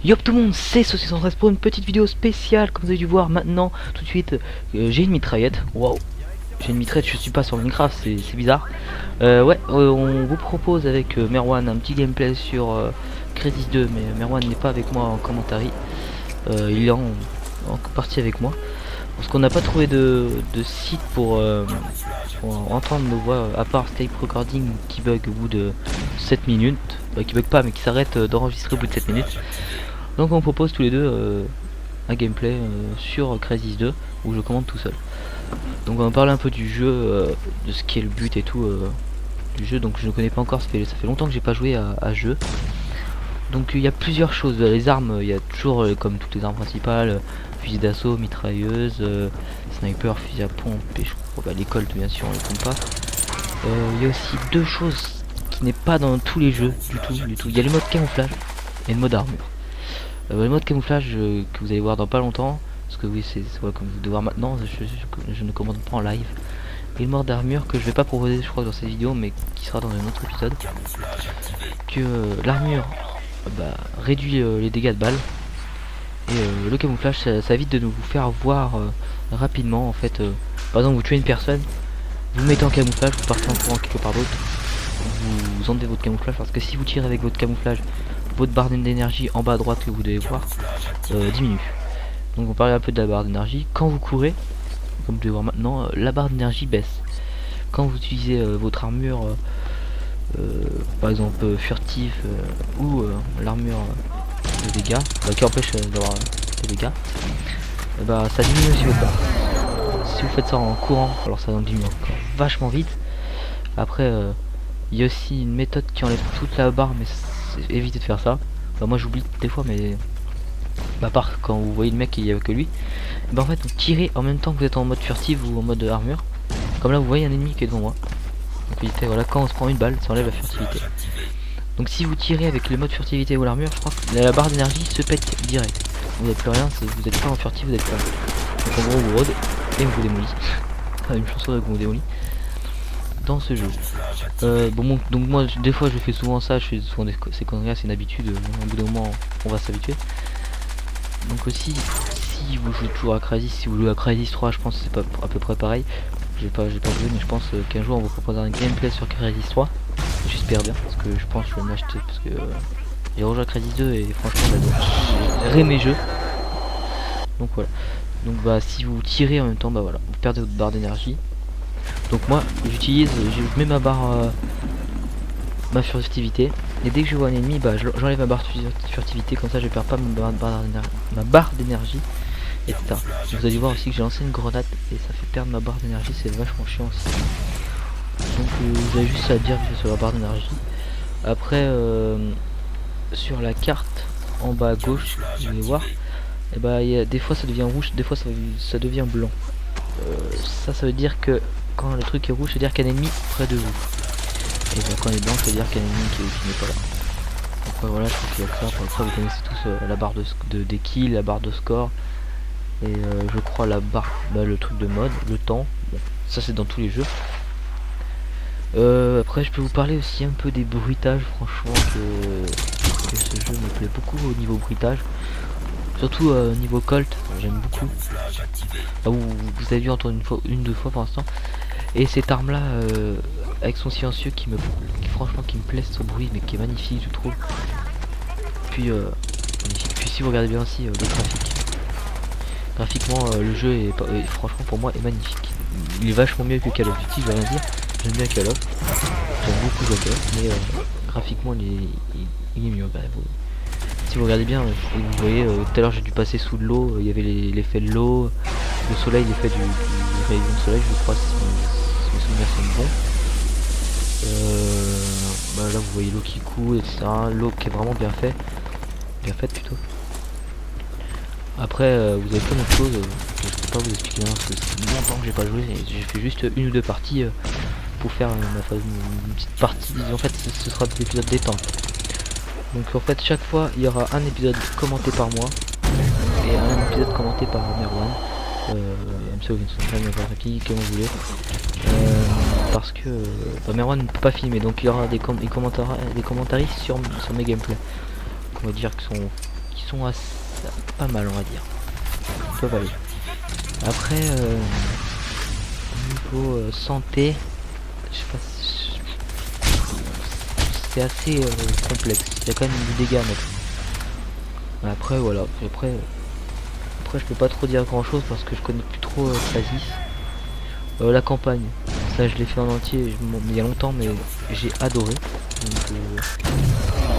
Yop tout le monde, c'est Saucisson13 pour une petite vidéo spéciale. Comme vous avez dû voir maintenant, tout de suite, j'ai une mitraillette. Waouh, j'ai une mitraillette, je suis pas sur Minecraft, c'est bizarre. On vous propose avec Merwan un petit gameplay sur Crysis 2, mais Merwan n'est pas avec moi en commentaire. Il est en partie avec moi. Parce qu'on n'a pas trouvé de site pour entendre nos voix, à part Skype Recording qui bug au bout de 7 minutes. Qui bug pas, mais qui s'arrête d'enregistrer au bout de 7 minutes. Donc on propose tous les deux un gameplay sur Crysis 2 où je commande tout seul. Donc on va parler un peu du jeu, de ce qui est le but et tout du jeu. Donc je ne connais pas encore, ça fait longtemps que j'ai pas joué à ce jeu. Donc il y a plusieurs choses. Les armes, il y a toujours comme toutes les armes principales, fusil d'assaut, mitrailleuse, sniper, fusil à pompe et je crois l'école bien sûr on les compte pas. Il y a aussi deux choses qui n'est pas dans tous les jeux du tout. Il y a le mode camouflage et le mode armure. Le mode camouflage que vous allez voir dans pas longtemps, parce que oui c'est comme vous devez voir maintenant, je ne commande pas en live. Et le mode armure que je vais pas proposer je crois dans cette vidéo, mais qui sera dans un autre épisode. Que l'armure réduit les dégâts de balles et le camouflage ça évite de nous vous faire voir rapidement en fait. Par exemple vous tuez une personne, vous mettez en camouflage, vous partez en courant quelque part d'autre, vous enlevez votre camouflage, parce que si vous tirez avec votre camouflage, votre barre d'énergie en bas à droite que vous devez voir diminue. Donc on parle un peu de la barre d'énergie. Quand vous courez, comme vous devez voir maintenant, la barre d'énergie baisse. Quand vous utilisez votre armure par exemple furtif ou l'armure de dégâts qui empêche d'avoir des dégâts, ça diminue aussi votre barre. Si vous faites ça en courant, alors ça diminue encore vachement vite. Après il y a aussi une méthode qui enlève toute la barre, mais évitez de faire ça. Moi j'oublie des fois, mais à part quand vous voyez le mec et il n'y a que lui, en fait vous tirez en même temps que vous êtes en mode furtif ou en mode armure. Comme là vous voyez un ennemi qui est devant moi, donc évitez, voilà, quand on se prend une balle ça enlève la furtivité. Donc si vous tirez avec le mode furtivité ou l'armure, je crois que la barre d'énergie se pète direct. Vous n'êtes plus rien, vous êtes pas en furtif, vous êtes pas. Donc en gros vous rôde et on vous démolit. Une chanson qu'on vous démolit dans ce jeu. Donc moi des fois je fais souvent ça, je fais souvent ces conneries, c'est une habitude, au bout d'un moment on va s'habituer. Donc aussi si vous jouez toujours à Crysis, si vous jouez à Crysis 3, je pense que c'est pas à peu près pareil. J'ai pas joué, mais je pense qu'un jour on vous proposera un gameplay sur Crysis 3. J'espère bien, parce que je pense que je vais m'acheter, parce que j'ai rejoint Crysis 2 et franchement j'adore mes jeux. Donc voilà. Donc si vous tirez en même temps, voilà, vous perdez votre barre d'énergie. Donc moi j'utilise, je mets ma barre ma furtivité, et dès que je vois un ennemi, j'enlève ma barre de furtivité, comme ça je perds pas ma barre d'énergie, etc. Vous allez voir aussi que j'ai lancé une grenade et ça fait perdre ma barre d'énergie, c'est vachement chiant aussi. Donc vous avez juste à dire sur la barre d'énergie. Après sur la carte en bas à gauche, vous allez voir, et des fois ça devient rouge, des fois ça devient blanc. Ça veut dire que quand le truc est rouge, ça veut dire qu'il y a un ennemi près de vous. Et quand il est blanc, ça veut dire qu'il y a un ennemi qui n'est pas là. Donc voilà, je crois qu'il y a que ça. Après vous connaissez tous la barre des kills, la barre de score. Et je crois la barre, le truc de mode, le temps. Bon, ça c'est dans tous les jeux. Après je peux vous parler aussi un peu des bruitages. Franchement que ce jeu me plaît beaucoup au niveau bruitage. Surtout niveau Colt, j'aime beaucoup. Vous avez dû entendre une deux fois pour l'instant. Et cette arme là avec son silencieux qui franchement qui me plaît, son bruit, mais qui est magnifique je trouve. Puis si vous regardez bien aussi le graphique. Graphiquement le jeu est franchement pour moi est magnifique. Il est vachement mieux que Call of Duty, je vais rien dire. J'aime bien Call of. J'aime beaucoup jouer à Call of, mais graphiquement il est mieux. Si vous regardez bien, vous voyez tout à l'heure j'ai dû passer sous de l'eau, il y avait l'effet de l'eau, le soleil, l'effet du rayon de soleil, je crois, si mes souvenirs sont bons. Là vous voyez l'eau qui coule, etc. L'eau qui est vraiment bien faite plutôt. Après vous avez plein d'autres choses que je peux pas vous expliquer parce que c'est longtemps que j'ai pas joué, j'ai fait juste une ou deux parties pour faire une petite partie. En fait ce sera des épisodes détente. Donc en fait chaque fois il y aura un épisode commenté par moi et un épisode commenté par Merwan. Comme vous voulez. Parce que Merwan ne peut pas filmer, donc il y aura des commentaires sur mes gameplays. On va dire qui sont assez, pas mal, on va dire. Peuvent aller. Après, niveau santé, je sais pas si c'est assez complexe. Il y a quand même du dégât à mettre. Après voilà, après je peux pas trop dire grand chose parce que je connais plus trop Crysis. La campagne, ça je l'ai fait en entier il y a longtemps, mais j'ai adoré. Donc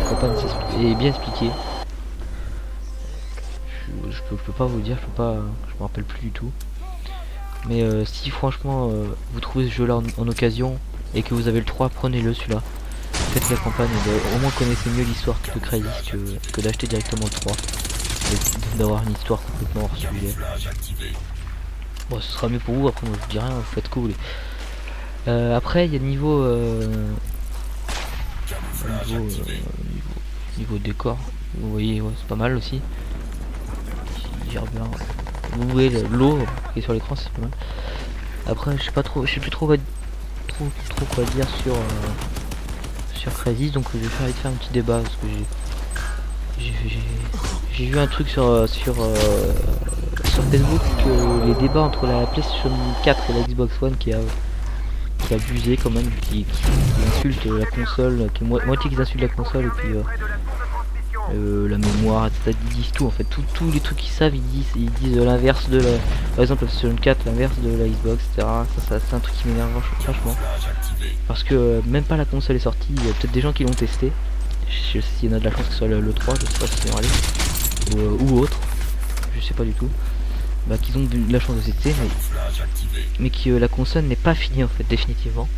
la campagne est bien expliquée. Je peux pas vous dire, je me rappelle plus du tout. Mais si franchement vous trouvez ce jeu là en occasion et que vous avez le 3, prenez-le celui-là. Faites la campagne, au moins connaissez mieux l'histoire de Crysis que d'acheter directement le 3. Et d'avoir une histoire complètement hors sujet. Bon, ce sera mieux pour vous, après moi je vous dis rien, vous faites cool. Après il y a le niveau décor, vous voyez, ouais, c'est pas mal aussi. Gère bien. Vous voyez l'eau qui est sur l'écran, c'est pas mal. Après je sais pas trop, je sais plus trop quoi dire sur Crysis, donc je vais faire un petit débat parce que j'ai vu un truc sur Facebook que les débats entre la PlayStation 4 et la Xbox One qui a abusé quand même, qui insulte la console, qui moitié qu'ils insultent la console et puis la mémoire, etc. Ils disent tout en fait, tous les trucs qu'ils savent, ils disent l'inverse de la, par exemple la PlayStation 4, l'inverse de la Xbox, etc. Ça c'est un truc qui m'énerve franchement. Parce que même pas la console est sortie, il y a peut-être des gens qui l'ont testé. Je sais s'il y en a de la chance que ce soit le 3, je sais pas s'ils vont aller. Ou autre, je sais pas du tout. Bah qu'ils ont de la chance de tester, mais que la console n'est pas finie en fait définitivement.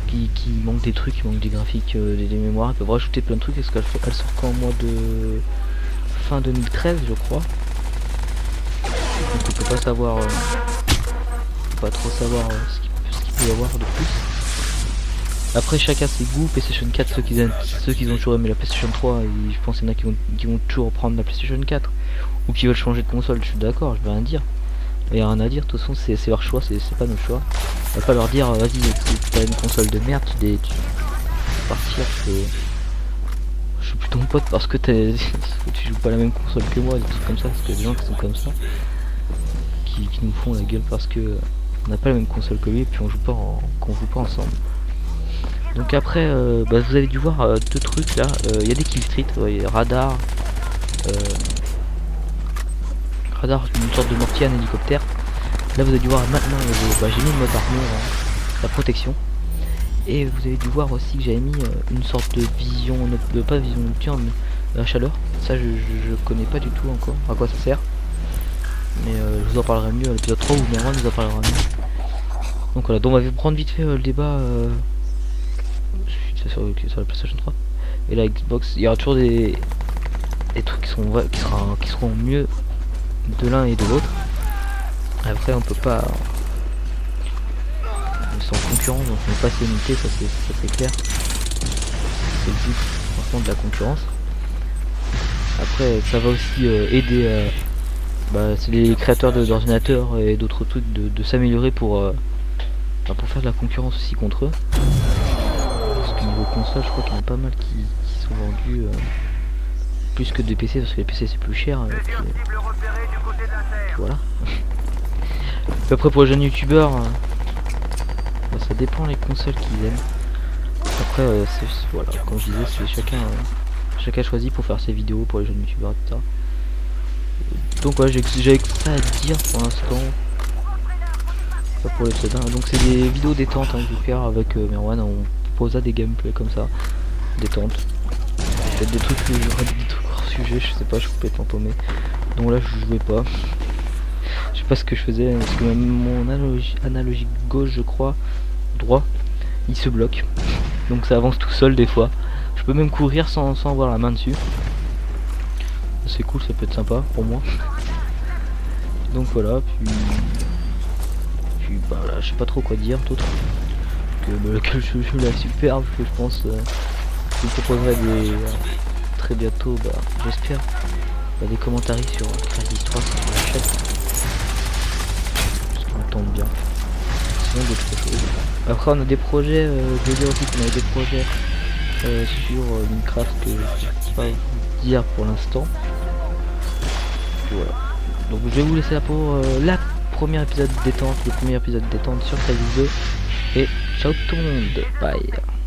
Qui manque des trucs, qui manque des graphiques, des mémoires, ils peuvent rajouter plein de trucs, parce qu'elle sort qu'en mois de fin 2013 je crois. Donc on peut pas savoir, pas trop savoir ce qu'il peut y avoir de plus. Après chacun ses goûts, PlayStation 4, ceux qui ont toujours aimé la PlayStation 3, et je pense qu'il y en a qui vont toujours prendre la PlayStation 4, ou qui veulent changer de console, je suis d'accord, je vais rien dire. Il n'y a rien à dire, de toute façon c'est leur choix, c'est pas notre choix. On va pas leur dire vas-y t'as une console de merde, tu partir, je suis plus ton pote parce que tu joues pas la même console que moi, des trucs comme ça, parce qu'il y a des gens qui sont comme ça, qui nous font la gueule parce que on n'a pas la même console que lui et puis on joue pas ensemble. Donc après bah, vous avez dû voir deux trucs là, il y a des kill street, radar, une sorte de mortier, un hélicoptère. Là vous avez dû voir maintenant, j'ai mis le mode armure, la protection. Et vous avez dû voir aussi que j'avais mis une sorte de vision, pas vision nocturne, la chaleur. Ça je connais pas du tout encore à quoi ça sert. Mais je vous en parlerai mieux à l'épisode 3 où Merwan nous en parlera mieux. Donc voilà, donc on va prendre vite fait le débat sur la PlayStation 3 et la Xbox. Il y aura toujours des trucs qui seront mieux de l'un et de l'autre. Après on peut pas, ils sont concurrents, donc on peut pas s'imiter, ça c'est clair. C'est le but franchement de la concurrence. Après ça va aussi aider c'est les créateurs d'ordinateurs et d'autres trucs de s'améliorer pour faire de la concurrence aussi contre eux. Parce que niveau console je crois qu'il y en a pas mal qui sont vendus plus que des PC, parce que les PC c'est plus cher, et puis voilà. Puis après pour les jeunes youtubeurs, ça dépend les consoles qu'ils aiment. Après voilà, comme je disais, c'est chacun choisit pour faire ses vidéos pour les jeunes youtubeurs, etc. Donc voilà, j'avais que ça à dire pour l'instant. Pas pour l'épisode 1. Donc c'est des vidéos détente que je vais faire avec Merwan, on proposera des gameplays comme ça, détente. Peut-être des trucs que j'aurais dit hors sujet, je sais pas, je suis complètement paumé. Donc là je jouais pas. Je sais pas ce que je faisais, parce que même mon analogique gauche je crois, droit, il se bloque. Donc ça avance tout seul des fois. Je peux même courir sans avoir la main dessus. C'est cool, ça peut être sympa pour moi. Donc voilà, puis bah là, je sais pas trop quoi dire d'autre. Que le jeu là superbe, que je pense je vous proposerai très bientôt, j'espère, des commentaires sur Crysis 3 sur la chaîne. Parce qu'on tombe bien. Sinon d'autres choses. Après on a des projets, je veux dire aussi qu'on a des projets sur Minecraft que je ne peux pas vous dire pour l'instant. Voilà. Donc je vais vous laisser là pour la première épisode détente, le premier épisode détente sur Call 2. Et ciao tout le monde, bye.